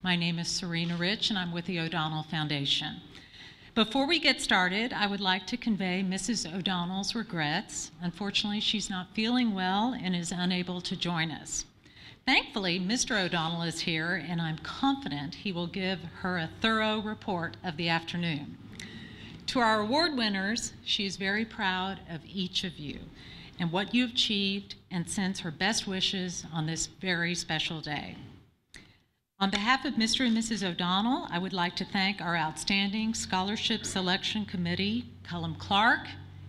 My name is Serena Rich, and I'm with the O'Donnell Foundation. Before we get started, I would like to convey Mrs. O'Donnell's regrets. Unfortunately, she's not feeling well and is unable to join us. Thankfully, Mr. O'Donnell is here, and I'm confident he will give her a thorough report of the afternoon. To our award winners, she is very proud of each of you and what you've achieved, and sends her best wishes on this very special day. On behalf of Mr. and Mrs. O'Donnell, I would like to thank our outstanding Scholarship Selection Committee, Cullum Clark,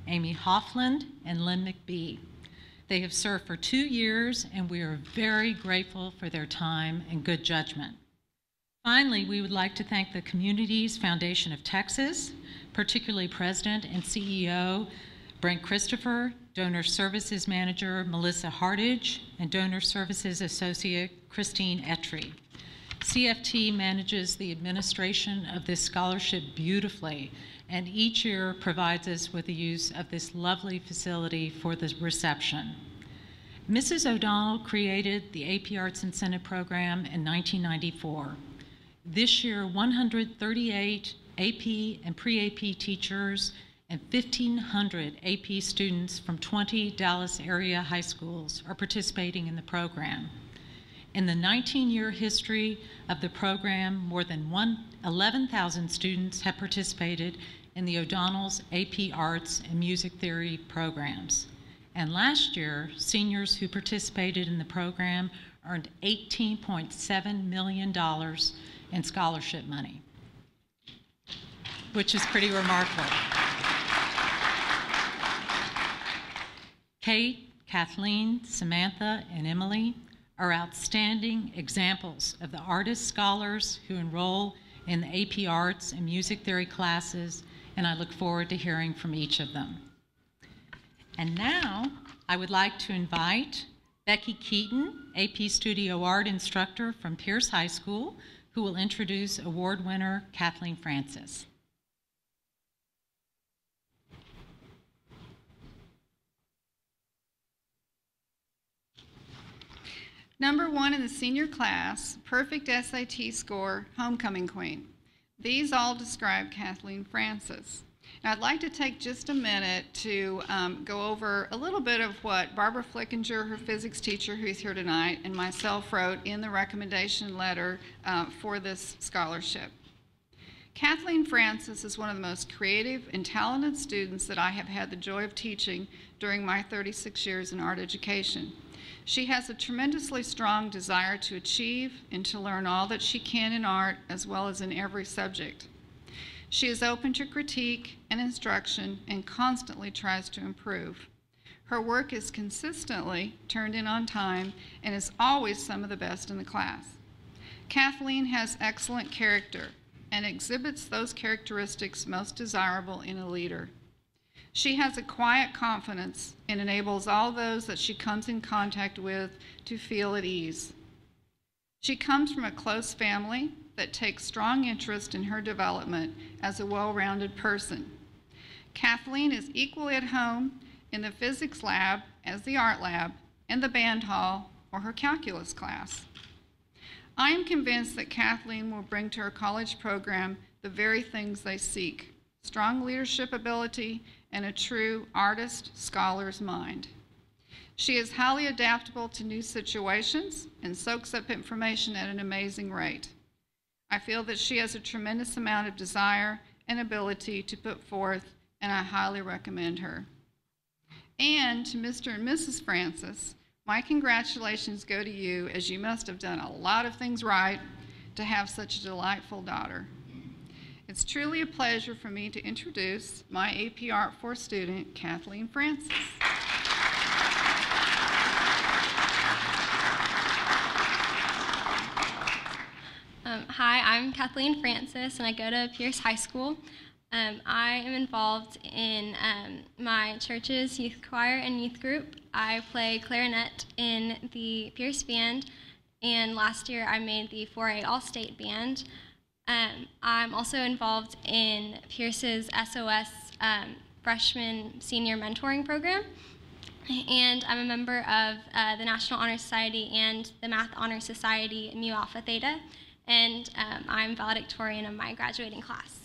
Amy Hoffland, and Lynn McBee. They have served for 2 years, and we are very grateful for their time and good judgment. Finally, we would like to thank the Communities Foundation of Texas, particularly President and CEO Brent Christopher, Donor Services Manager Melissa Hartage, and Donor Services Associate Christine Etry. CFT manages the administration of this scholarship beautifully, and each year provides us with the use of this lovely facility for the reception. Mrs. O'Donnell created the AP Arts Incentive Program in 1994. This year, 138 AP and pre-AP teachers and 1,500 AP students from 20 Dallas area high schools are participating in the program. In the 19-year history of the program, more than 11,000 students have participated in the O'Donnell's AP Arts and Music Theory programs. And last year, seniors who participated in the program earned $18.7 million in scholarship money, which is pretty remarkable. Kate, Kathleen, Samantha, and Emily are outstanding examples of the artist scholars who enroll in the AP Arts and Music Theory classes, and I look forward to hearing from each of them. And now I would like to invite Becky Keaton, AP Studio Art instructor from Pearce High School, who will introduce award winner Kathleen Francis. Number 1 in the senior class, perfect SAT score, homecoming queen. These all describe Kathleen Francis. Now, I'd like to take just a minute to go over a little bit of what Barbara Flickinger, her physics teacher who's here tonight, and myself wrote in the recommendation letter for this scholarship. Kathleen Francis is one of the most creative and talented students that I have had the joy of teaching during my 36 years in art education. She has a tremendously strong desire to achieve and to learn all that she can in art as well as in every subject. She is open to critique and instruction and constantly tries to improve. Her work is consistently turned in on time and is always some of the best in the class. Kathleen has excellent character and exhibits those characteristics most desirable in a leader. She has a quiet confidence and enables all those that she comes in contact with to feel at ease. She comes from a close family that takes strong interest in her development as a well-rounded person. Kathleen is equally at home in the physics lab as the art lab and the band hall or her calculus class. I am convinced that Kathleen will bring to her college program the very things they seek: strong leadership ability and a true artist, scholar's mind. She is highly adaptable to new situations and soaks up information at an amazing rate. I feel that she has a tremendous amount of desire and ability to put forth, and I highly recommend her. And to Mr. and Mrs. Francis, my congratulations go to you, as you must have done a lot of things right to have such a delightful daughter. It's truly a pleasure for me to introduce my AP Art 4 student, Kathleen Francis. Hi, I'm Kathleen Francis, and I go to Pearce High School. I am involved in my church's youth choir and youth group. I play clarinet in the Pearce band, and last year I made the 4A All-State band. I'm also involved in Pearce's SOS freshman senior mentoring program, and I'm a member of the National Honor Society and the Math Honor Society Mu Alpha Theta, and I'm valedictorian of my graduating class.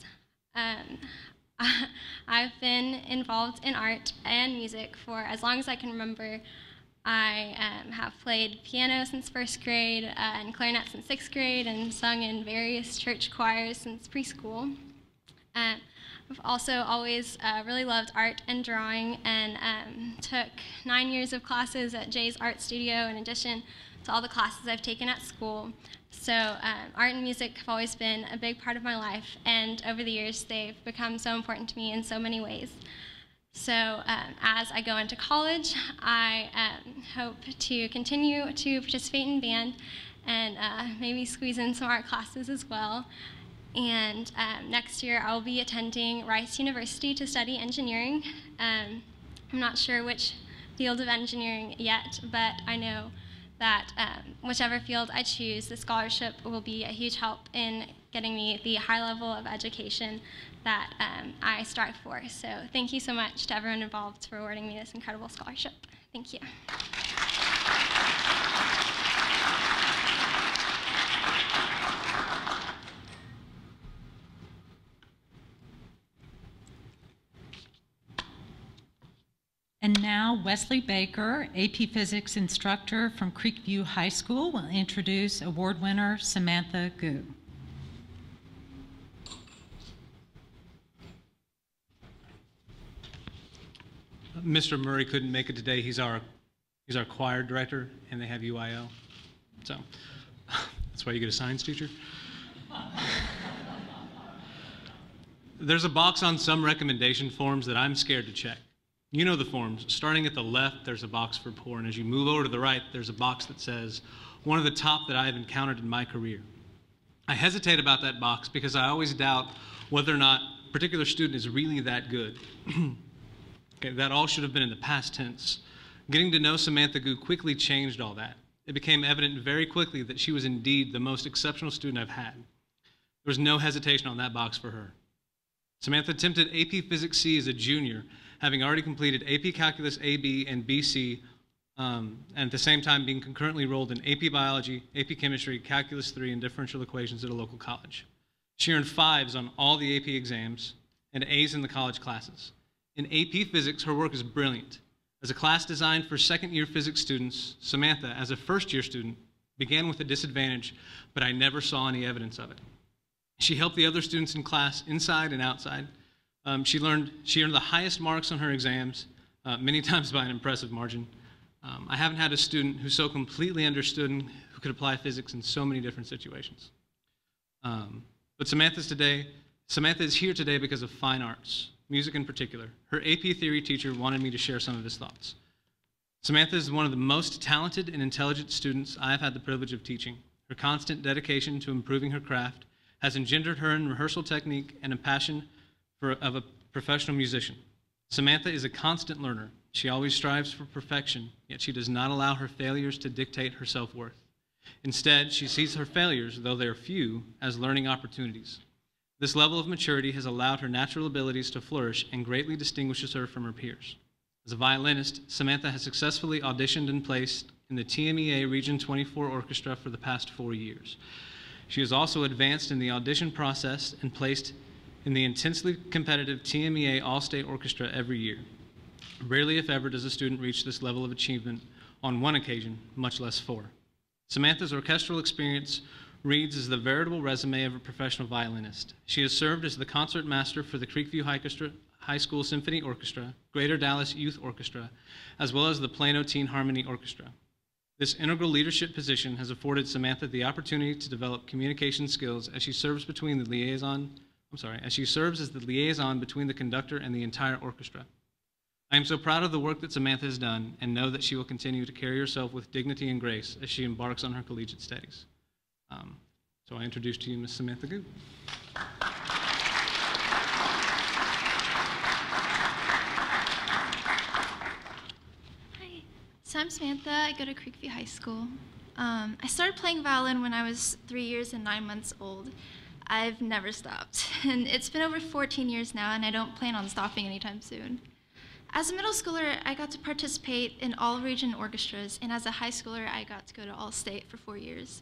I've been involved in art and music for as long as I can remember. I have played piano since 1st grade and clarinet since 6th grade and sung in various church choirs since preschool. I've also always really loved art and drawing and took 9 years of classes at Jay's Art Studio in addition to all the classes I've taken at school. So art and music have always been a big part of my life, and over the years they've become so important to me in so many ways. So as I go into college, I hope to continue to participate in band and maybe squeeze in some art classes as well. And next year I'll be attending Rice University to study engineering. I'm not sure which field of engineering yet, but I know that whichever field I choose, the scholarship will be a huge help in getting me the high level of education that I strive for. So thank you so much to everyone involved for awarding me this incredible scholarship. Thank you. And now Wesley Baker, AP Physics instructor from Creekview High School, will introduce award winner Samantha Gu. Mr. Murray couldn't make it today. He's our choir director, and they have UIL. So that's why you get a science teacher. There's a box on some recommendation forms that I'm scared to check. You know the forms. Starting at the left, there's a box for poor, and as you move over to the right, there's a box that says, one of the top that I've encountered in my career. I hesitate about that box because I always doubt whether or not a particular student is really that good. Okay, that all should have been in the past tense. Getting to know Samantha Gu quickly changed all that. It became evident very quickly that she was indeed the most exceptional student I've had. There was no hesitation on that box for her. Samantha attempted AP Physics C as a junior, having already completed AP Calculus AB and BC, and at the same time being concurrently enrolled in AP Biology, AP Chemistry, Calculus 3, and differential equations at a local college. She earned 5s on all the AP exams and A's in the college classes. In AP Physics, her work is brilliant. As a class designed for second-year physics students, Samantha, as a first-year student, began with a disadvantage, but I never saw any evidence of it. She helped the other students in class inside and outside. She earned the highest marks on her exams, many times by an impressive margin. I haven't had a student who so completely understood and who could apply physics in so many different situations. But Samantha is here today because of fine arts, music in particular. Her AP theory teacher wanted me to share some of his thoughts. Samantha is one of the most talented and intelligent students I have had the privilege of teaching. Her constant dedication to improving her craft has engendered her in rehearsal technique and a passion of a professional musician. Samantha is a constant learner. She always strives for perfection, yet she does not allow her failures to dictate her self-worth. Instead, she sees her failures, though they are few, as learning opportunities. This level of maturity has allowed her natural abilities to flourish and greatly distinguishes her from her peers. As a violinist, Samantha has successfully auditioned and placed in the TMEA Region 24 Orchestra for the past 4 years. She has also advanced in the audition process and placed in the intensely competitive TMEA All-State Orchestra every year. Rarely, if ever, does a student reach this level of achievement on one occasion, much less 4. Samantha's orchestral experience reads as the veritable resume of a professional violinist. She has served as the concert master for the Creekview High School Symphony Orchestra, Greater Dallas Youth Orchestra, as well as the Plano Teen Harmony Orchestra. This integral leadership position has afforded Samantha the opportunity to develop communication skills as she serves as the liaison between the conductor and the entire orchestra. I am so proud of the work that Samantha has done and know that she will continue to carry herself with dignity and grace as she embarks on her collegiate studies. So I introduce to you Ms. Samantha Gu. So I'm Samantha. I go to Creekview High School. I started playing violin when I was 3 years and 9 months old. I've never stopped. And it's been over 14 years now, and I don't plan on stopping anytime soon. As a middle schooler, I got to participate in all region orchestras, and as a high schooler, I got to go to All-State for 4 years.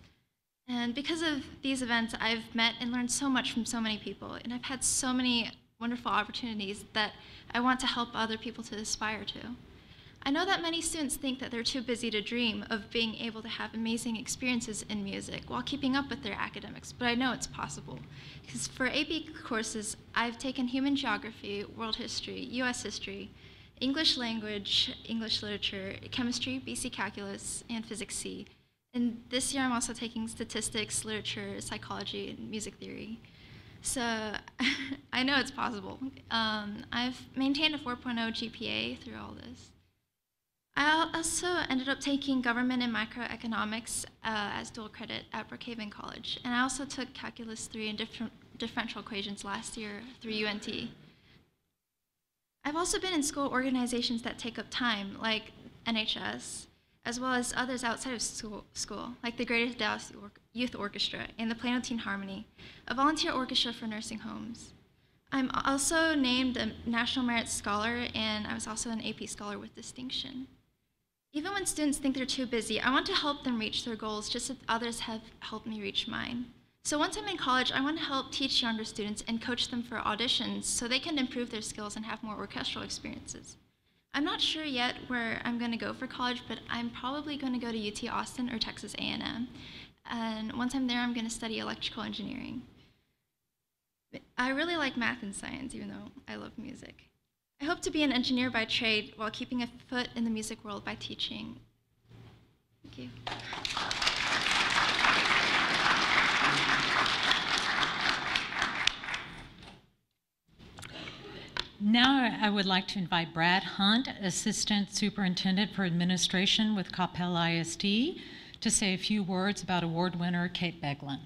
And because of these events, I've met and learned so much from so many people, and I've had so many wonderful opportunities that I want to help other people to aspire to. I know that many students think that they're too busy to dream of being able to have amazing experiences in music while keeping up with their academics, but I know it's possible. Because for AP courses, I've taken human geography, world history, US history, English language, English literature, chemistry, BC calculus, and physics C. And this year I'm also taking statistics, literature, psychology, and music theory. So I know it's possible. I've maintained a 4.0 GPA through all this. I also ended up taking government and microeconomics as dual credit at Brookhaven College. And I also took Calculus 3 and differential equations last year through UNT. I've also been in school organizations that take up time, like NHS, as well as others outside of school, like the Greater Dallas Youth Orchestra and the Plano Teen Harmony, a volunteer orchestra for nursing homes. I'm also named a National Merit Scholar, and I was also an AP Scholar with distinction. Even when students think they're too busy, I want to help them reach their goals just as others have helped me reach mine. So once I'm in college, I want to help teach younger students and coach them for auditions so they can improve their skills and have more orchestral experiences. I'm not sure yet where I'm going to go for college, but I'm probably going to go to UT Austin or Texas A&M. And once I'm there, I'm going to study electrical engineering. I really like math and science, even though I love music. I hope to be an engineer by trade while keeping a foot in the music world by teaching. Thank you. Now I would like to invite Brad Hunt, Assistant Superintendent for Administration with Coppell ISD, to say a few words about award winner Kate Begland.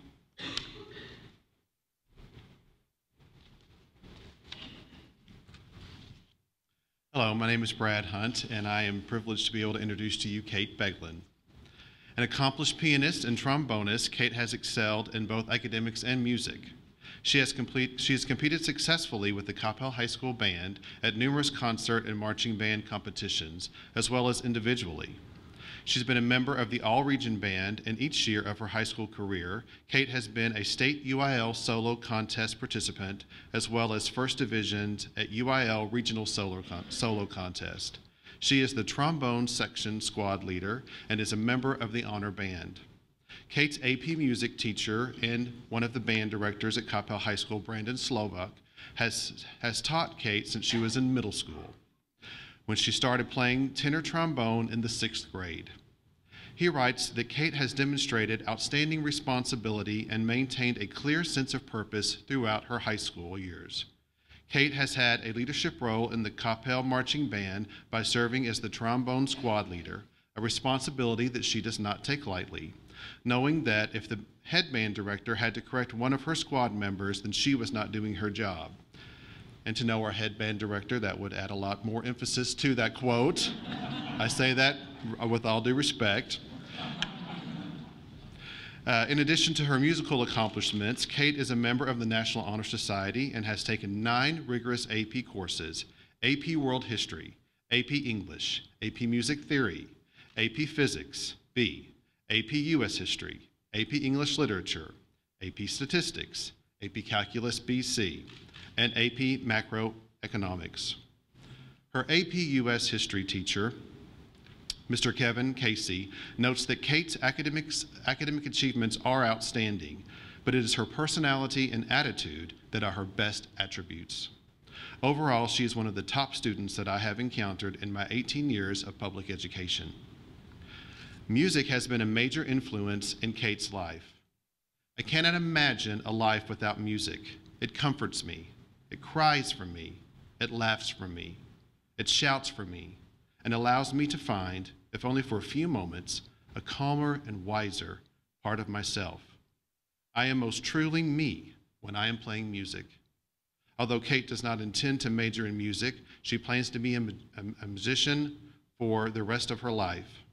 Hello, my name is Brad Hunt, and I am privileged to be able to introduce to you Kate Begland. An accomplished pianist and trombonist, Kate has excelled in both academics and music. She has competed successfully with the Coppell High School Band at numerous concert and marching band competitions, as well as individually. She's been a member of the All-Region Band in each year of her high school career. Kate has been a state UIL solo contest participant, as well as first divisions at UIL regional solo contest. She is the trombone section squad leader and is a member of the honor band. Kate's AP music teacher and one of the band directors at Coppell High School, Brandon Slovak, has taught Kate since she was in middle school, when she started playing tenor trombone in the 6th grade. He writes that Kate has demonstrated outstanding responsibility and maintained a clear sense of purpose throughout her high school years. Kate has had a leadership role in the Coppell Marching Band by serving as the trombone squad leader, a responsibility that she does not take lightly, knowing that if the head band director had to correct one of her squad members, then she was not doing her job. And to know our head band director, that would add a lot more emphasis to that quote. I say that with all due respect. In addition to her musical accomplishments, Kate is a member of the National Honor Society and has taken 9 rigorous AP courses: AP World History, AP English, AP Music Theory, AP Physics, B, AP US History, AP English Literature, AP Statistics, AP Calculus BC, and AP Macroeconomics. Her AP US History teacher, Mr. Kevin Casey, notes that Kate's academic achievements are outstanding, but it is her personality and attitude that are her best attributes. Overall, she is one of the top students that I have encountered in my 18 years of public education. Music has been a major influence in Kate's life. I cannot imagine a life without music. It comforts me, it cries for me, it laughs for me, it shouts for me, and allows me to find, if only for a few moments, a calmer and wiser part of myself. I am most truly me when I am playing music. Although Kate does not intend to major in music, she plans to be a musician for the rest of her life.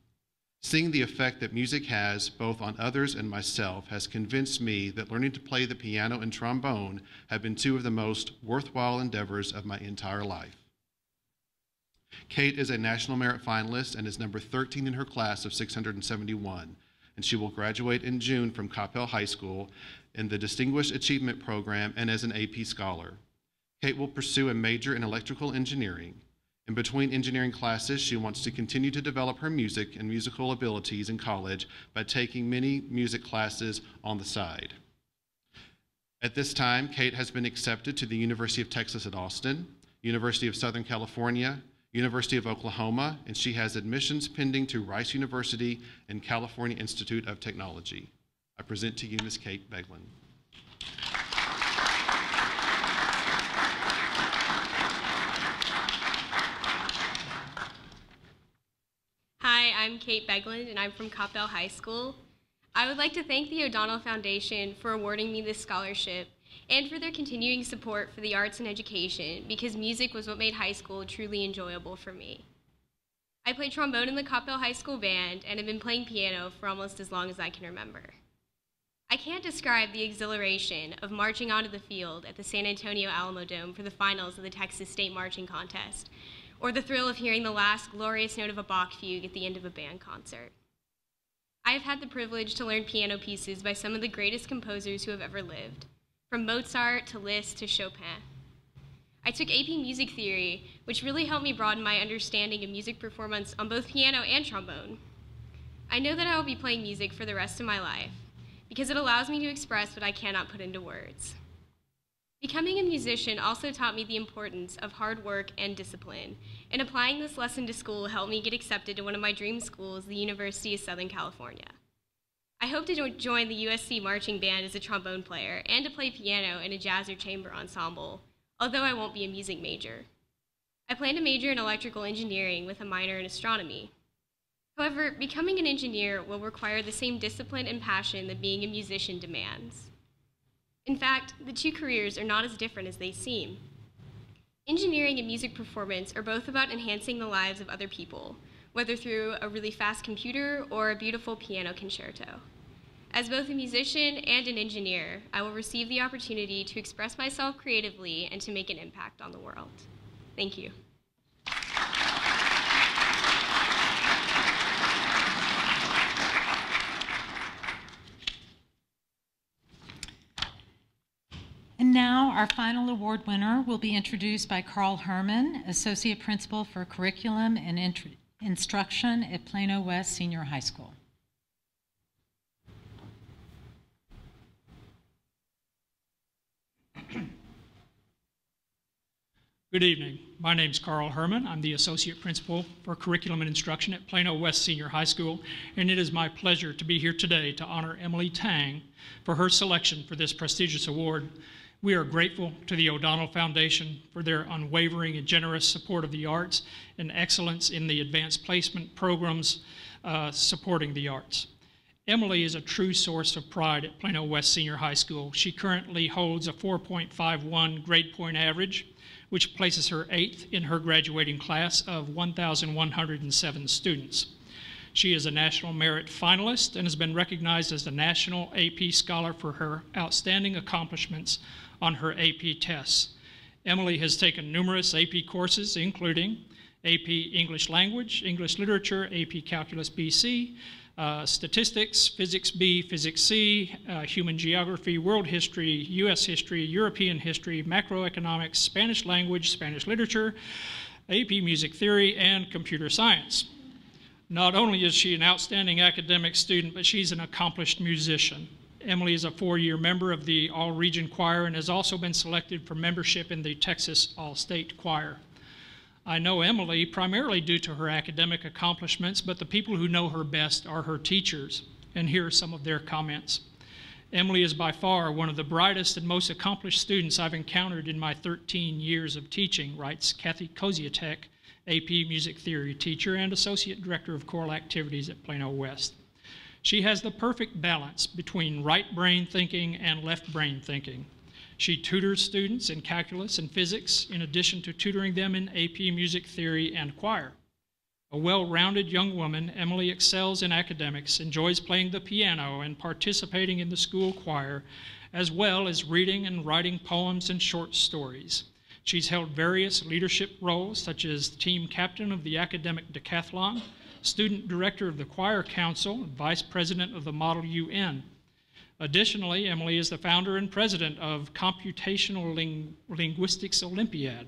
Seeing the effect that music has both on others and myself has convinced me that learning to play the piano and trombone have been 2 of the most worthwhile endeavors of my entire life. Kate is a National Merit finalist and is number 13 in her class of 671, and she will graduate in June from Coppell High School in the Distinguished Achievement Program and as an AP Scholar. Kate will pursue a major in electrical engineering. In between engineering classes, she wants to continue to develop her music and musical abilities in college by taking many music classes on the side. At this time, Kate has been accepted to the University of Texas at Austin, University of Southern California, University of Oklahoma, and she has admissions pending to Rice University and California Institute of Technology. I present to you Ms. Kate Begland. Hi, I'm Kate Begland, and I'm from Coppell High School. I would like to thank the O'Donnell Foundation for awarding me this scholarship and for their continuing support for the arts and education, because music was what made high school truly enjoyable for me. I played trombone in the Coppell High School band and have been playing piano for almost as long as I can remember. I can't describe the exhilaration of marching onto the field at the San Antonio Alamo Dome for the finals of the Texas State Marching Contest, or the thrill of hearing the last glorious note of a Bach fugue at the end of a band concert. I have had the privilege to learn piano pieces by some of the greatest composers who have ever lived, from Mozart to Liszt to Chopin. I took AP Music Theory, which really helped me broaden my understanding of music performance on both piano and trombone. I know that I will be playing music for the rest of my life, because it allows me to express what I cannot put into words. Becoming a musician also taught me the importance of hard work and discipline, and applying this lesson to school helped me get accepted to one of my dream schools, the University of Southern California. I hope to join the USC marching band as a trombone player and to play piano in a jazz or chamber ensemble, although I won't be a music major. I plan to major in electrical engineering with a minor in astronomy. However, becoming an engineer will require the same discipline and passion that being a musician demands. In fact, the two careers are not as different as they seem. Engineering and music performance are both about enhancing the lives of other people, whether through a really fast computer or a beautiful piano concerto. As both a musician and an engineer, I will receive the opportunity to express myself creatively and to make an impact on the world. Thank you. And now our final award winner will be introduced by Carl Herman, Associate Principal for Curriculum and Instruction at Plano West Senior High School. Good evening. My name is Carl Herman. I'm the Associate Principal for Curriculum and Instruction at Plano West Senior High School, and it is my pleasure to be here today to honor Emily Tang for her selection for this prestigious award. We are grateful to the O'Donnell Foundation for their unwavering and generous support of the arts and excellence in the advanced placement programs supporting the arts. Emily is a true source of pride at Plano West Senior High School. She currently holds a 4.51 grade point average, which places her 8th in her graduating class of 1,107 students. She is a National Merit Finalist and has been recognized as the National AP Scholar for her outstanding accomplishments on her AP tests. Emily has taken numerous AP courses, including AP English Language, English Literature, AP Calculus BC, Statistics, Physics B, Physics C, Human Geography, World History, U.S. History, European History, Macroeconomics, Spanish Language, Spanish Literature, AP Music Theory, and Computer Science. Not only is she an outstanding academic student, but she's an accomplished musician. Emily is a 4-year member of the All-Region Choir and has also been selected for membership in the Texas All-State Choir. I know Emily primarily due to her academic accomplishments, but the people who know her best are her teachers, and here are some of their comments. Emily is by far one of the brightest and most accomplished students I've encountered in my 13 years of teaching, writes Kathy Koziatek, AP Music Theory teacher and Associate Director of Choral Activities at Plano West. She has the perfect balance between right brain thinking and left brain thinking. She tutors students in calculus and physics, in addition to tutoring them in AP Music Theory and choir. A well-rounded young woman, Emily excels in academics, enjoys playing the piano and participating in the school choir, as well as reading and writing poems and short stories. She's held various leadership roles, such as team captain of the academic decathlon, student director of the Choir Council, and vice president of the Model UN. Additionally, Emily is the founder and president of Computational Linguistics Olympiad.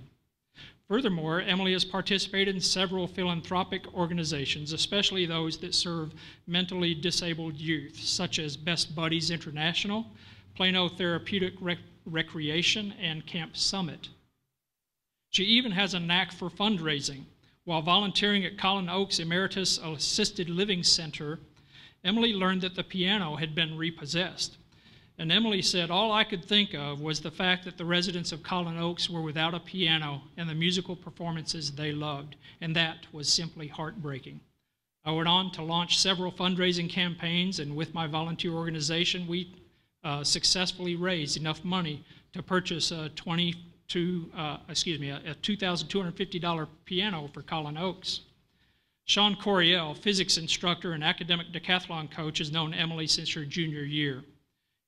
Furthermore, Emily has participated in several philanthropic organizations, especially those that serve mentally disabled youth, such as Best Buddies International, Plano Therapeutic Recreation, and Camp Summit. She even has a knack for fundraising. While volunteering at Collin Oaks Emeritus Assisted Living Center, Emily learned that the piano had been repossessed. And Emily said, all I could think of was the fact that the residents of Collin Oaks were without a piano and the musical performances they loved, and that was simply heartbreaking. I went on to launch several fundraising campaigns, and with my volunteer organization, we successfully raised enough money to purchase a $2,250 piano for Collin Oaks. Sean Coriel, physics instructor and academic decathlon coach, has known Emily since her junior year.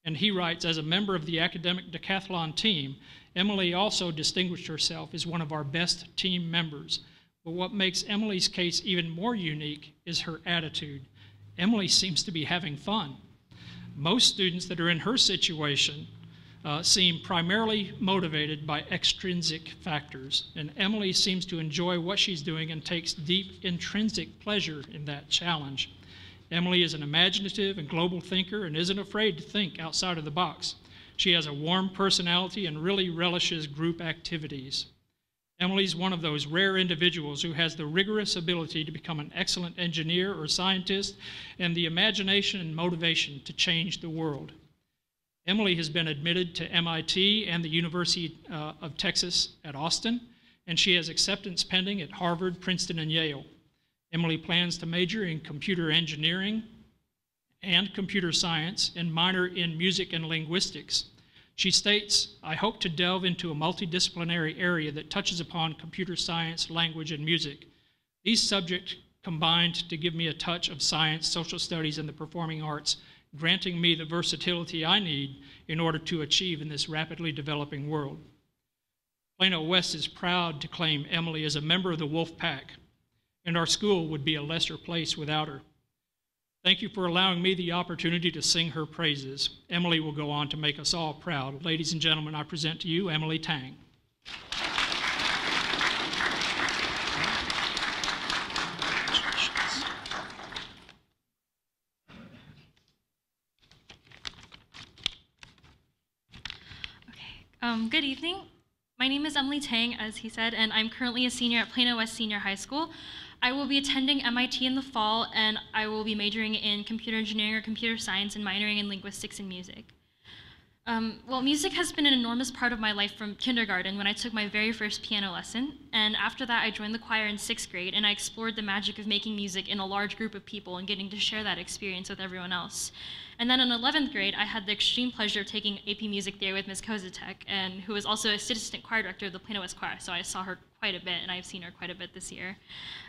And he writes, as a member of the academic decathlon team, Emily also distinguished herself as one of our best team members. But what makes Emily's case even more unique is her attitude. Emily seems to be having fun. Most students that are in her situation seem primarily motivated by extrinsic factors, and Emily seems to enjoy what she's doing and takes deep intrinsic pleasure in that challenge. Emily is an imaginative and global thinker and isn't afraid to think outside of the box. She has a warm personality and really relishes group activities. Emily's one of those rare individuals who has the rigorous ability to become an excellent engineer or scientist and the imagination and motivation to change the world. Emily has been admitted to MIT and the University of Texas at Austin, and she has acceptance pending at Harvard, Princeton, and Yale. Emily plans to major in computer engineering and computer science and minor in music and linguistics. She states, I hope to delve into a multidisciplinary area that touches upon computer science, language, and music. These subjects combined to give me a touch of science, social studies, and the performing arts, granting me the versatility I need in order to achieve in this rapidly developing world. Plano West is proud to claim Emily as a member of the Wolf Pack, and our school would be a lesser place without her. Thank you for allowing me the opportunity to sing her praises. Emily will go on to make us all proud. Ladies and gentlemen, I present to you Emily Tang. Good evening. My name is Emily Tang, as he said, and I'm currently a senior at Plano West Senior High School. I will be attending MIT in the fall, and I will be majoring in computer engineering or computer science and minoring in linguistics and music. Well, music has been an enormous part of my life from kindergarten when I took my very first piano lesson, and after that I joined the choir in 6th grade, and I explored the magic of making music in a large group of people and getting to share that experience with everyone else. And then in 11th grade, I had the extreme pleasure of taking AP Music Theory with Ms. Kozatek, and who was also assistant choir director of the Plano West Choir, so I saw her quite a bit, and I've seen her quite a bit this year.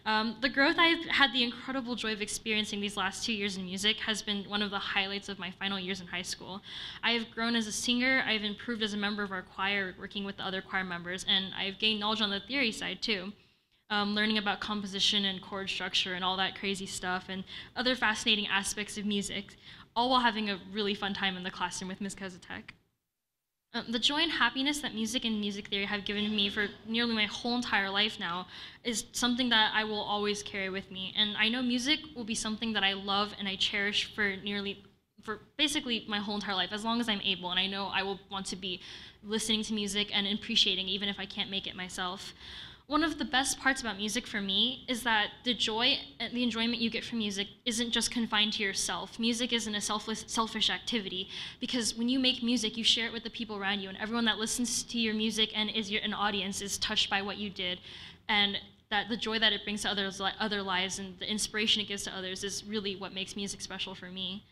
The growth I've had the incredible joy of experiencing these last 2 years in music has been one of the highlights of my final years in high school. I have grown as a singer, I've improved as a member of our choir, working with the other choir members, and I've gained knowledge on the theory side too. Learning about composition and chord structure and all that crazy stuff and other fascinating aspects of music, all while having a really fun time in the classroom with Ms. Kozatek. The joy and happiness that music and music theory have given me for nearly my whole entire life now is something that I will always carry with me. And I know music will be something that I love and I cherish for basically my whole entire life, as long as I'm able. And I know I will want to be listening to music and appreciating, even if I can't make it myself. One of the best parts about music for me is that the joy and the enjoyment you get from music isn't just confined to yourself. Music isn't a selfish activity, because when you make music, you share it with the people around you, and everyone that listens to your music and is an audience is touched by what you did. And that the joy that it brings to other lives and the inspiration it gives to others is really what makes music special for me.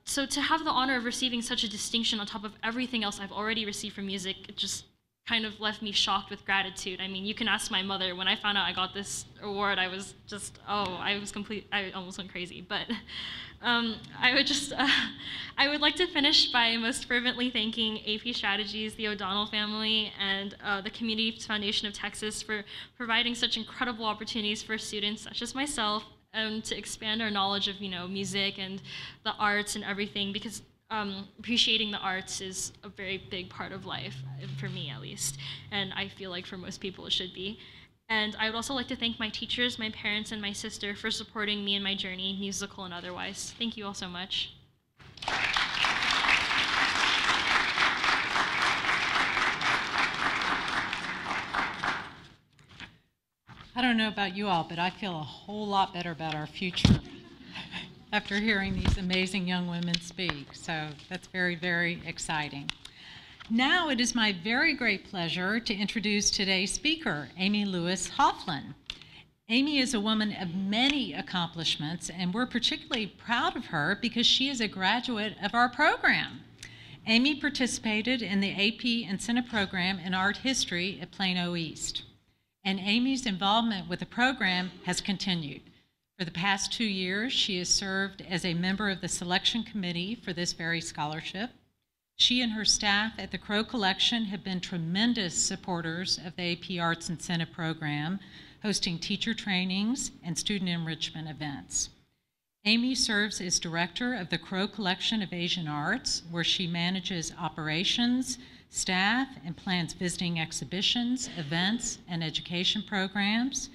So to have the honor of receiving such a distinction on top of everything else I've already received from music, it just kind of left me shocked with gratitude. I mean, you can ask my mother. When I found out I got this award, I was just, I almost went crazy. But I would like to finish by most fervently thanking AP Strategies, the O'Donnell family, and the Community Foundation of Texas for providing such incredible opportunities for students such as myself, to expand our knowledge of, music and the arts and everything, because appreciating the arts is a very big part of life, for me at least, and I feel like for most people it should be. And I would also like to thank my teachers, my parents, and my sister for supporting me in my journey, musical and otherwise. Thank you all so much. I don't know about you all, but I feel a whole lot better about our future after hearing these amazing young women speak. So that's very, very exciting. Now it is my very great pleasure to introduce today's speaker, Amy Lewis Hofflin. Amy is a woman of many accomplishments, and we're particularly proud of her because she is a graduate of our program. Amy participated in the AP Incentive Program in Art History at Plano East, and Amy's involvement with the program has continued. For the past 2 years, she has served as a member of the selection committee for this very scholarship. She and her staff at the Crow Collection have been tremendous supporters of the AP Arts Incentive Program, hosting teacher trainings and student enrichment events. Amy serves as director of the Crow Collection of Asian Arts, where she manages operations, staff, and plans visiting exhibitions, events, and education programs.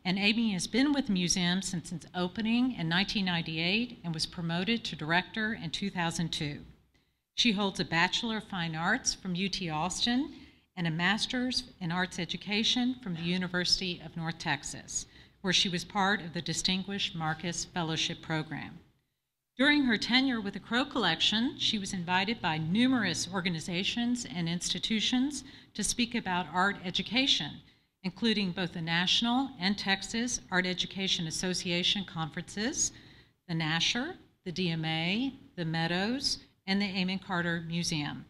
And Amy has been with the museum since its opening in 1998 and was promoted to director in 2002. She holds a Bachelor of Fine Arts from UT Austin and a Master's in Arts Education from the University of North Texas, where she was part of the Distinguished Marcus Fellowship Program. During her tenure with the Crow Collection, she was invited by numerous organizations and institutions to speak about art education, including both the National and Texas Art Education Association conferences, the NASHR, the DMA, the Meadows, and the Amon Carter Museum.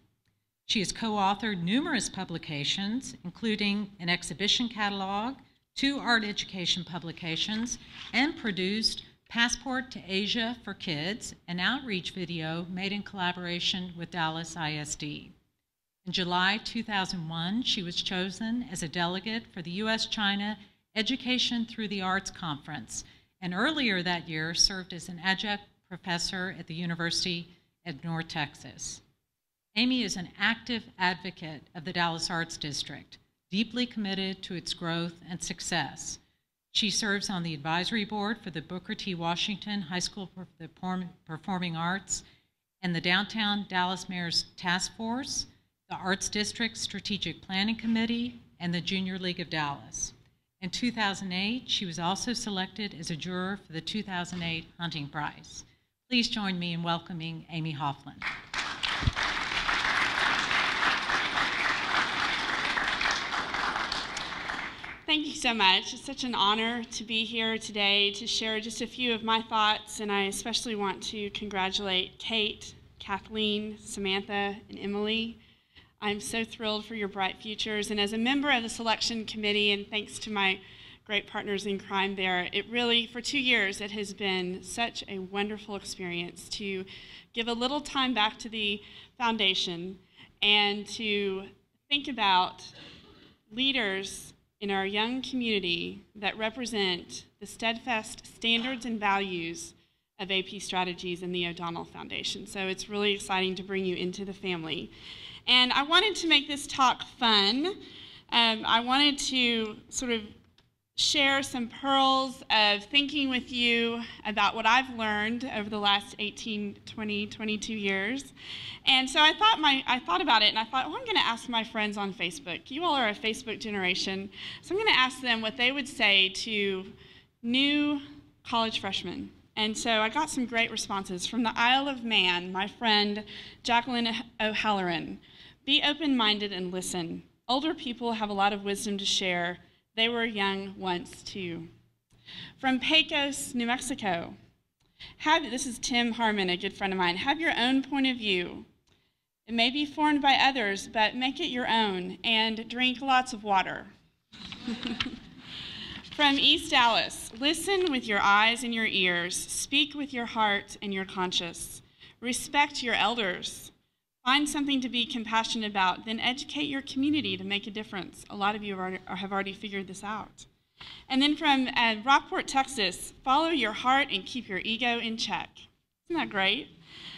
She has co-authored numerous publications, including an exhibition catalog, 2 art education publications, and produced Passport to Asia for Kids, an outreach video made in collaboration with Dallas ISD. In July 2001, she was chosen as a delegate for the U.S.-China Education Through the Arts Conference, and earlier that year served as an adjunct professor at the University of North Texas. Amy is an active advocate of the Dallas Arts District, deeply committed to its growth and success. She serves on the advisory board for the Booker T. Washington High School for the Performing Arts and the Downtown Dallas Mayor's Task Force, the Arts District Strategic Planning Committee, and the Junior League of Dallas. In 2008, she was also selected as a juror for the 2008 Hunting Prize. Please join me in welcoming Amy Hofflin. Thank you so much. It's such an honor to be here today to share just a few of my thoughts, and I especially want to congratulate Kate, Kathleen, Samantha, and Emily. I'm so thrilled for your bright futures, and as a member of the selection committee, and thanks to my great partners in crime there, it really, for 2 years, it has been such a wonderful experience to give a little time back to the foundation and to think about leaders in our young community that represent the steadfast standards and values of AP Strategies and the O'Donnell Foundation. So it's really exciting to bring you into the family. And I wanted to make this talk fun. I wanted to sort of share some pearls of thinking with you about what I've learned over the last 18, 20, 22 years. And so I thought about it, and I thought, oh, I'm going to ask my friends on Facebook. You all are a Facebook generation, so I'm going to ask them what they would say to new college freshmen. And so I got some great responses from the Isle of Man, my friend Jacqueline O'Halloran. Be open-minded and listen. Older people have a lot of wisdom to share. They were young once, too. From Pecos, New Mexico, this is Tim Harmon, a good friend of mine. Have your own point of view. It may be formed by others, but make it your own, and drink lots of water. From East Dallas, listen with your eyes and your ears. Speak with your heart and your conscience. Respect your elders. Find something to be compassionate about, then educate your community to make a difference. A lot of you have already figured this out. And then from Rockport, Texas, follow your heart and keep your ego in check. Isn't that great?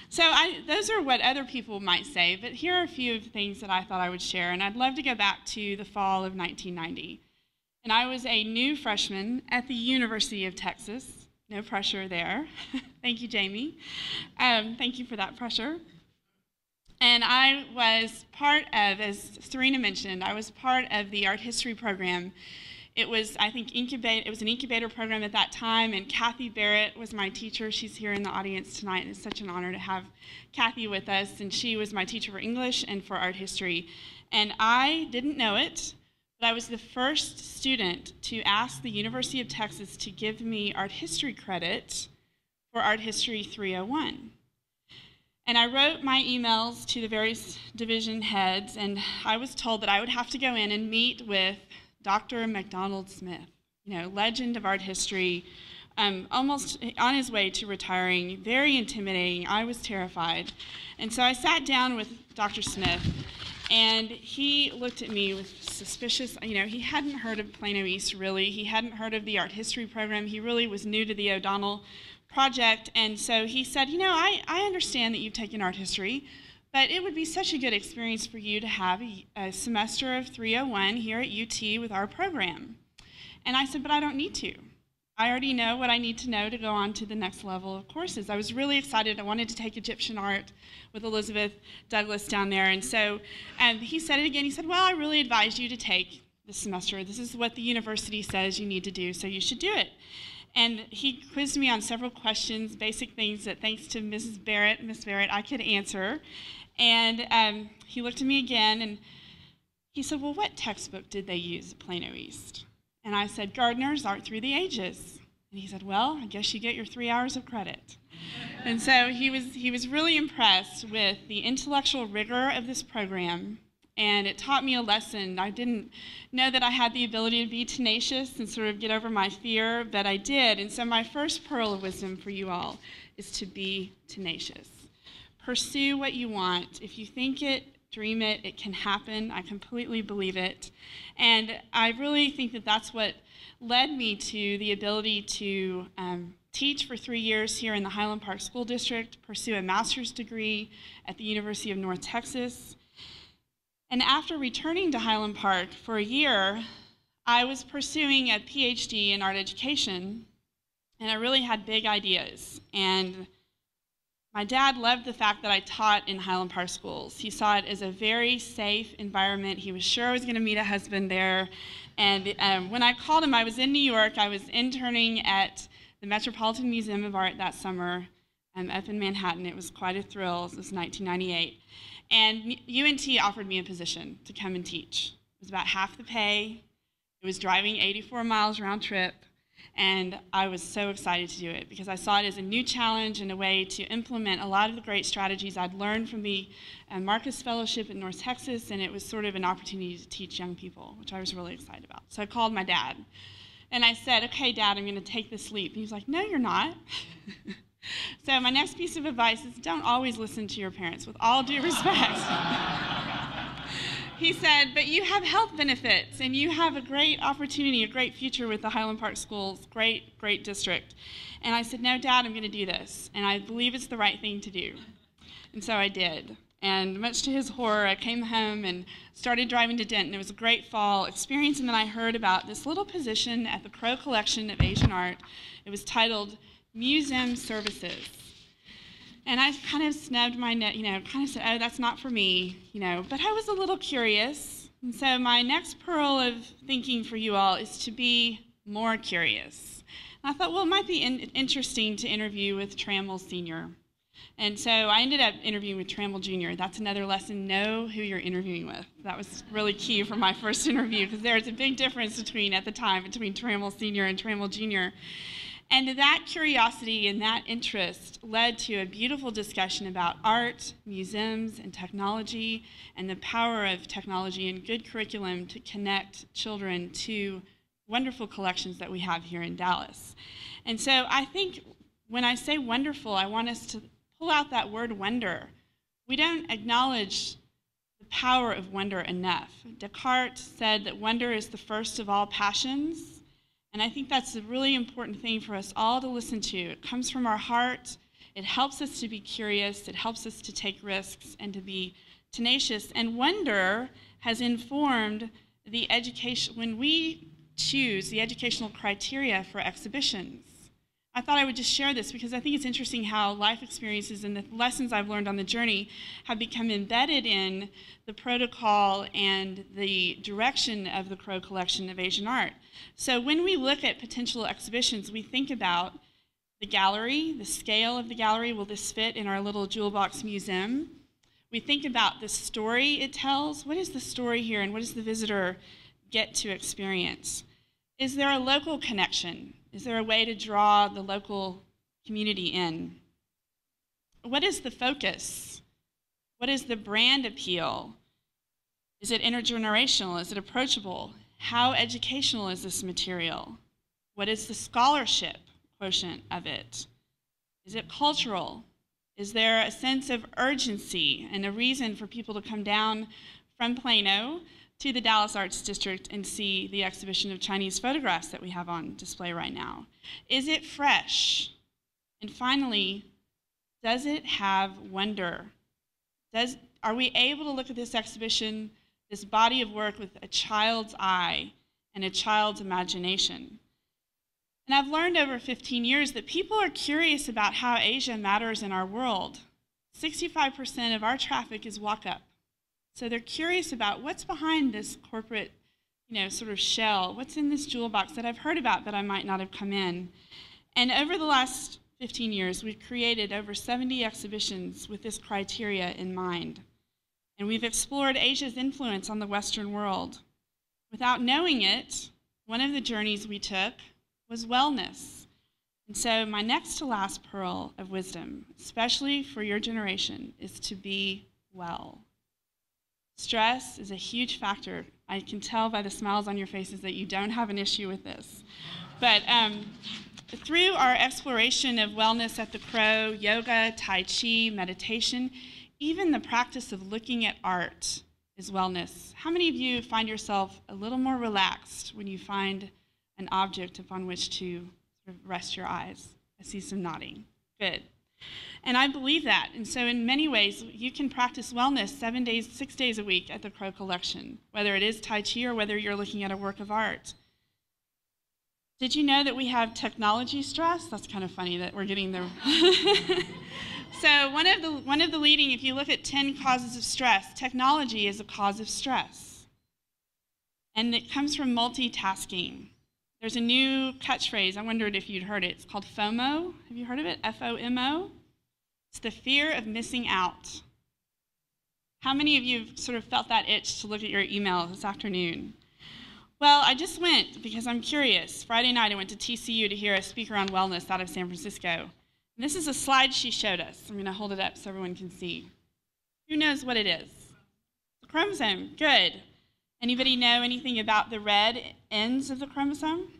So those are what other people might say, but here are a few of the things that I thought I would share, and I'd love to go back to the fall of 1990. And I was a new freshman at the University of Texas. No pressure there. Thank you, Jamie. Thank you for that pressure. And I was part of, as Serena mentioned, I was part of the art history program. It was, I think, it was an incubator program at that time, and Kathy Barrett was my teacher. She's here in the audience tonight, and it's such an honor to have Kathy with us. And she was my teacher for English and for art history. And I didn't know it, but I was the first student to ask the University of Texas to give me art history credit for Art History 301. And I wrote my emails to the various division heads, and I was told that I would have to go in and meet with Dr. MacDonald Smith, legend of art history, almost on his way to retiring, very intimidating. I was terrified. And so I sat down with Dr. Smith, and he looked at me with suspicious, he hadn't heard of Plano East, really. He hadn't heard of the art history program. He really was new to the O'Donnell project. And so he said, I understand that you've taken art history, but it would be such a good experience for you to have a semester of 301 here at UT with our program. And I said, but I don't need to. I already know what I need to know to go on to the next level of courses. I was really excited. I wanted to take Egyptian art with Elizabeth Douglas down there. And so he said it again. He said, well, I really advise you to take this semester. This is what the university says you need to do, so you should do it. And he quizzed me on several questions, basic things that thanks to Miss Barrett, I could answer. And he looked at me again, and he said, well, what textbook did they use at Plano East? And I said, Gardner's Art Through the Ages. And he said, well, I guess you get your 3 hours of credit. And so he was really impressed with the intellectual rigor of this program, and it taught me a lesson. I didn't know that I had the ability to be tenacious and sort of get over my fear, but I did. And so my first pearl of wisdom for you all is to be tenacious. Pursue what you want. If you think it, dream it, it can happen. I completely believe it. And I really think that that's what led me to the ability to teach for 3 years here in the Highland Park School District, pursue a master's degree at the University of North Texas. And after returning to Highland Park for a year, I was pursuing a PhD in art education, and I really had big ideas. And my dad loved the fact that I taught in Highland Park schools. He saw it as a very safe environment. He was sure I was going to meet a husband there. And when I called him, I was in New York. I was interning at the Metropolitan Museum of Art that summer up in Manhattan. It was quite a thrill. It was 1998. And UNT offered me a position to come and teach. It was about half the pay. It was driving 84 miles round trip. And I was so excited to do it because I saw it as a new challenge and a way to implement a lot of the great strategies I'd learned from the Marcus Fellowship in North Texas, and it was sort of an opportunity to teach young people, which I was really excited about. So I called my dad, and I said, okay, Dad, I'm going to take this leap. And he was like, no, you're not. So my next piece of advice is don't always listen to your parents, with all due respect. He said, but you have health benefits, and you have a great opportunity, a great future with the Highland Park Schools, great district. And I said, no, Dad, I'm going to do this, and I believe it's the right thing to do. And so I did. And much to his horror, I came home and started driving to Denton. It was a great fall experience, and then I heard about this little position at the Crow Collection of Asian Art. It was titled Museum Services. And I kind of snubbed my neck, kind of said, oh, that's not for me, but I was a little curious. And so my next pearl of thinking for you all is to be more curious. And I thought, well, it might be interesting to interview with Trammell Sr. And so I ended up interviewing with Trammell Jr. That's another lesson, know who you're interviewing with. That was really key for my first interview because there's a big difference at the time between Trammell Sr. and Trammell Jr. And that curiosity and that interest led to a beautiful discussion about art, museums, and technology, and the power of technology and good curriculum to connect children to wonderful collections that we have here in Dallas. And so I think when I say wonderful, I want us to pull out that word wonder. We don't acknowledge the power of wonder enough. Descartes said that wonder is the first of all passions. And I think that's a really important thing for us all to listen to. It comes from our heart. It helps us to be curious. It helps us to take risks and to be tenacious. And wonder has informed the education, when we choose the educational criteria for exhibitions. I thought I would just share this because I think it's interesting how life experiences and the lessons I've learned on the journey have become embedded in the protocol and the direction of the Crow Collection of Asian Art. So when we look at potential exhibitions, we think about the gallery, the scale of the gallery. Will this fit in our little jewel box museum? We think about the story it tells. What is the story here, and what does the visitor get to experience? Is there a local connection? Is there a way to draw the local community in? What is the focus? What is the brand appeal? Is it intergenerational? Is it approachable? How educational is this material? What is the scholarship quotient of it? Is it cultural? Is there a sense of urgency and a reason for people to come down from Plano to the Dallas Arts District and see the exhibition of Chinese photographs that we have on display right now? Is it fresh? And finally, does it have wonder? Are we able to look at this exhibition, this body of work, with a child's eye and a child's imagination? And I've learned over 15 years that people are curious about how Asia matters in our world. 65% of our traffic is walk-up. So they're curious about what's behind this corporate, sort of shell. What's in this jewel box that I've heard about that I might not have come in? And over the last 15 years, we've created over 70 exhibitions with this criteria in mind. And we've explored Asia's influence on the Western world. Without knowing it, one of the journeys we took was wellness. And so my next to last pearl of wisdom, especially for your generation, is to be well. Stress is a huge factor. I can tell by the smiles on your faces that you don't have an issue with this. But through our exploration of wellness at the Crow, yoga, Tai Chi, meditation, even the practice of looking at art is wellness. How many of you find yourself a little more relaxed when you find an object upon which to sort of rest your eyes? I see some nodding. Good. And I believe that. And so in many ways, you can practice wellness 6 days a week at the Crow Collection, whether it is Tai Chi or whether you're looking at a work of art. Did you know that we have technology stress? That's kind of funny that we're getting there. So one of the leading, if you look at 10 causes of stress, technology is a cause of stress. And it comes from multitasking. There's a new catchphrase. I wondered if you'd heard it. It's called FOMO. Have you heard of it? FOMO. It's the fear of missing out. How many of you have sort of felt that itch to look at your email this afternoon? Well, I just went because I'm curious. Friday night I went to TCU to hear a speaker on wellness out of San Francisco. And this is a slide she showed us. I'm going to hold it up so everyone can see. Who knows what it is? The chromosome. Good. Anybody know anything about the red ends of the chromosome?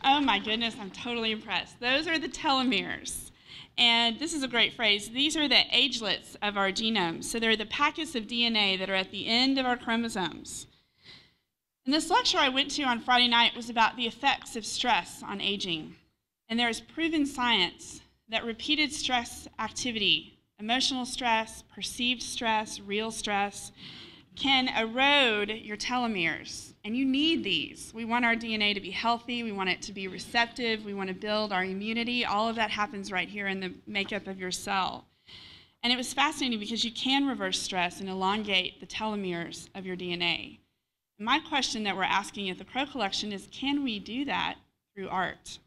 Oh my goodness, I'm totally impressed. Those are the telomeres. And this is a great phrase. These are the agelets of our genome. So they're the packets of DNA that are at the end of our chromosomes. And this lecture I went to on Friday night was about the effects of stress on aging. And there is proven science that repeated stress activity, emotional stress, perceived stress, real stress, can erode your telomeres. And you need these. We want our DNA to be healthy. We want it to be receptive. We want to build our immunity. All of that happens right here in the makeup of your cell. And it was fascinating because you can reverse stress and elongate the telomeres of your DNA. And my question that we're asking at the Crow Collection is, can we do that through art?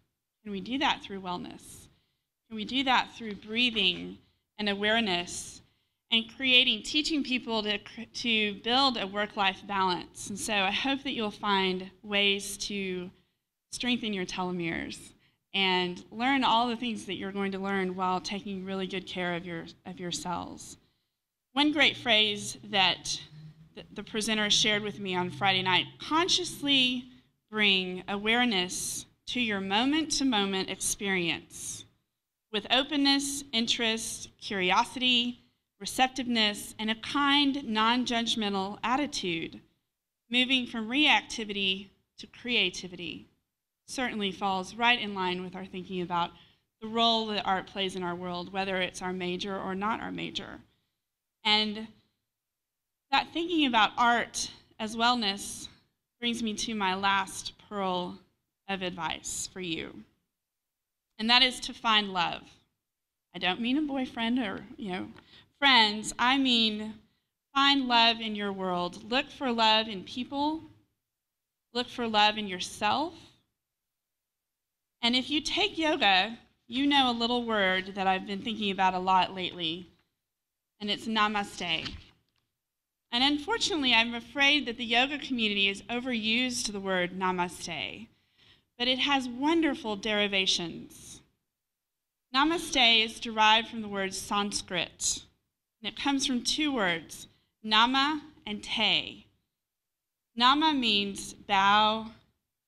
Can we do that through wellness? Can we do that through breathing and awareness and teaching people to build a work-life balance? And so I hope that you'll find ways to strengthen your telomeres and learn all the things that you're going to learn while taking really good care of your cells. One great phrase that the presenter shared with me on Friday night: consciously bring awareness to your moment-to-moment experience with openness, interest, curiosity, receptiveness, and a kind, non-judgmental attitude, moving from reactivity to creativity certainly falls right in line with our thinking about the role that art plays in our world, whether it's our major or not our major. And that thinking about art as wellness brings me to my last pearl of advice for you, and that is to find love. I don't mean a boyfriend or, friends. I mean find love in your world. Look for love in people. Look for love in yourself. And if you take yoga, you know a little word that I've been thinking about a lot lately, and it's namaste. And unfortunately, I'm afraid that the yoga community has overused the word namaste, but it has wonderful derivations. Namaste is derived from the word Sanskrit, and it comes from two words, nama and te. Nama means bow,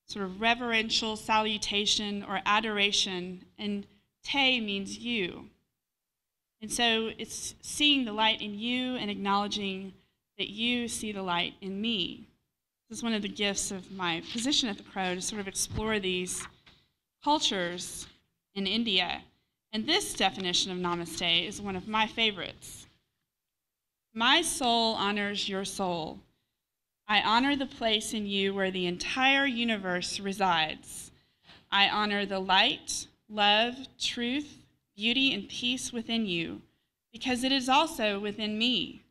sort of reverential salutation or adoration, and te means you. And so it's seeing the light in you and acknowledging that you see the light in me. This is one of the gifts of my position at the Crow, to sort of explore these cultures in India. And this definition of namaste is one of my favorites. My soul honors your soul. I honor the place in you where the entire universe resides. I honor the light, love, truth, beauty, and peace within you, because it is also within me.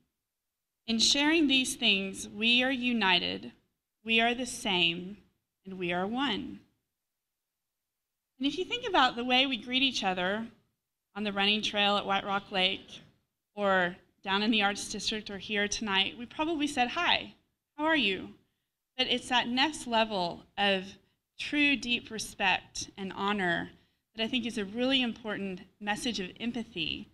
In sharing these things, we are united, we are the same, and we are one. And if you think about the way we greet each other on the running trail at White Rock Lake, or down in the Arts District, or here tonight, we probably said, "Hi, how are you?" But it's that next level of true, deep respect and honor that I think is a really important message of empathy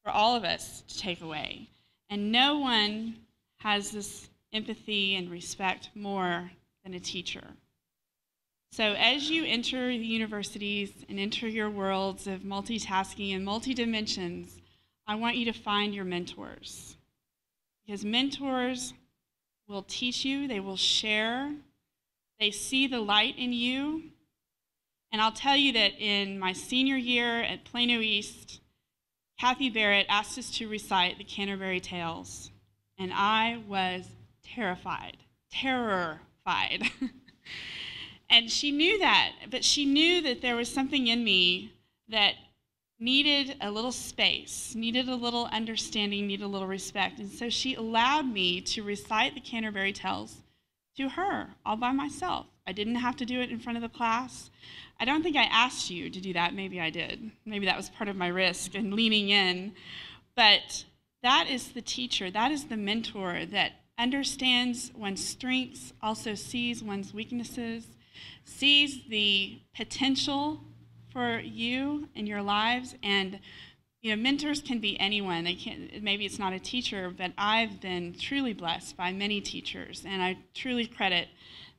for all of us to take away. And no one has this empathy and respect more than a teacher. So as you enter the universities and enter your worlds of multitasking and multi-dimensions, I want you to find your mentors. Because mentors will teach you, they will share, they see the light in you. And I'll tell you that in my senior year at Plano East, Kathy Barrett asked us to recite the Canterbury Tales, and I was terrified. And she knew that, but she knew that there was something in me that needed a little space, needed a little understanding, needed a little respect. And so she allowed me to recite the Canterbury Tales to her all by myself. I didn't have to do it in front of the class. I don't think I asked you to do that. Maybe I did. Maybe that was part of my risk and leaning in. But that is the teacher, that is the mentor that understands one's strengths, also sees one's weaknesses, sees the potential for you and your lives. And mentors can be anyone. They can't, maybe it's not a teacher, but I've been truly blessed by many teachers, and I truly credit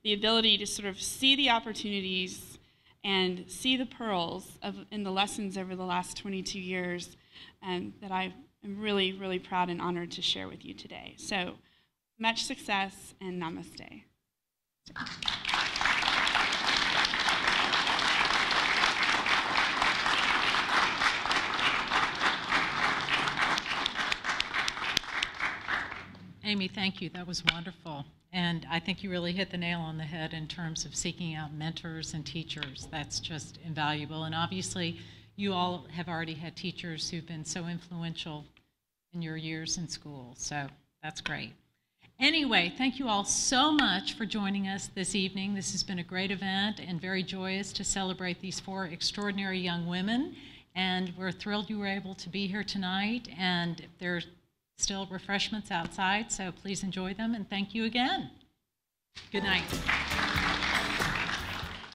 the ability to sort of see the opportunities and see the pearls in the lessons over the last 22 years that I am really, really proud and honored to share with you today. So much success, and namaste. Amy, thank you. That was wonderful. And I think you really hit the nail on the head in terms of seeking out mentors and teachers. That's just invaluable. And obviously, you all have already had teachers who've been so influential in your years in school. So that's great. Anyway, thank you all so much for joining us this evening. This has been a great event and very joyous to celebrate these 4 extraordinary young women. And we're thrilled you were able to be here tonight. And there's still refreshments outside, so please enjoy them, and thank you again. Good night.